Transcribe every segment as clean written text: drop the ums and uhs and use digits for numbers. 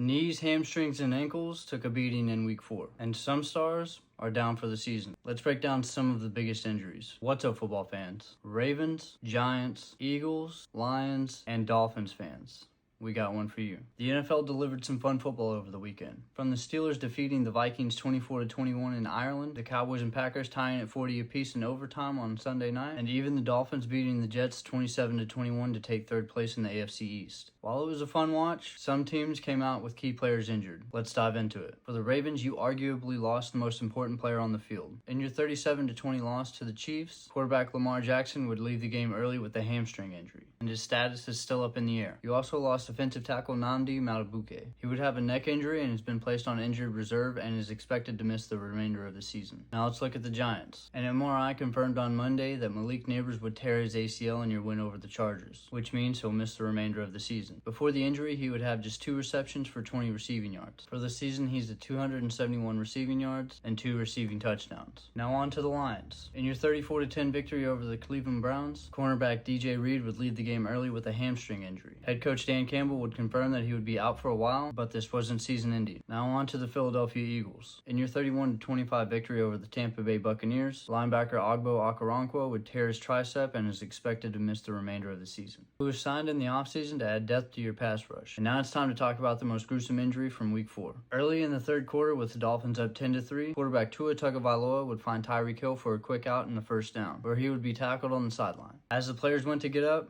Knees, hamstrings, and ankles took a beating in week 4, and some stars are down for the season. Let's break down some of the biggest injuries. What's up, football fans? Ravens, Giants, Eagles, Lions, and Dolphins fans. We got one for you. The NFL delivered some fun football over the weekend. From the Steelers defeating the Vikings 24-21 in Ireland, the Cowboys and Packers tying at 40 apiece in overtime on Sunday night, and even the Dolphins beating the Jets 27-21 to take third place in the AFC East. While it was a fun watch, some teams came out with key players injured. Let's dive into it. For the Ravens, you arguably lost the most important player on the field. In your 37-20 loss to the Chiefs, quarterback Lamar Jackson would leave the game early with a hamstring injury, and his status is still up in the air. You also lost defensive tackle Nnamdi Madubuike. He would have a neck injury and has been placed on injured reserve and is expected to miss the remainder of the season. Now let's look at the Giants. An MRI confirmed on Monday that Malik Nabers would tear his ACL in your win over the Chargers, which means he'll miss the remainder of the season. Before the injury, he would have just 2 receptions for 20 receiving yards. For the season, he's at 271 receiving yards and 2 receiving touchdowns. Now on to the Lions. In your 34-10 victory over the Cleveland Browns, cornerback DJ Reed would leave the game early with a hamstring injury. Head coach Dan Campbell would confirm that he would be out for a while, but this wasn't season-ending. Now on to the Philadelphia Eagles. In your 31-25 victory over the Tampa Bay Buccaneers, linebacker Ogbo Okoronkwo would tear his tricep and is expected to miss the remainder of the season. He was signed in the offseason to add depth to your pass rush. And now it's time to talk about the most gruesome injury from week 4. Early in the third quarter, with the Dolphins up 10-3, quarterback Tua Tagovailoa would find Tyreek Hill for a quick out in the first down, where he would be tackled on the sideline. As the players went to get up,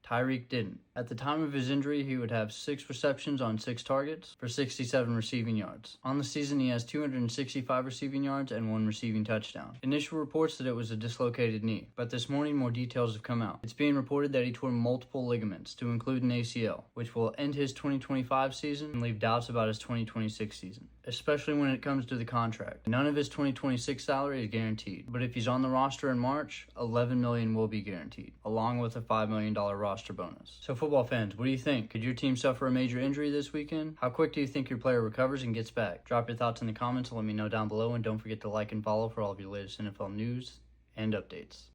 Tyreek didn't. At the time of his injury, he would have 6 receptions on 6 targets for 67 receiving yards. On the season, he has 265 receiving yards and 1 receiving touchdown. Initial reports that it was a dislocated knee, but this morning more details have come out. It's being reported that he tore multiple ligaments, to include an ACL, which will end his 2025 season and leave doubts about his 2026 season, especially when it comes to the contract. None of his 2026 salary is guaranteed, but if he's on the roster in March, $11 million will be guaranteed, along with a $5 million roster bonus. So football fans, what do you think? Could your team suffer a major injury this weekend? How quick do you think your player recovers and gets back? Drop your thoughts in the comments and let me know down below, and don't forget to like and follow for all of your latest NFL news and updates.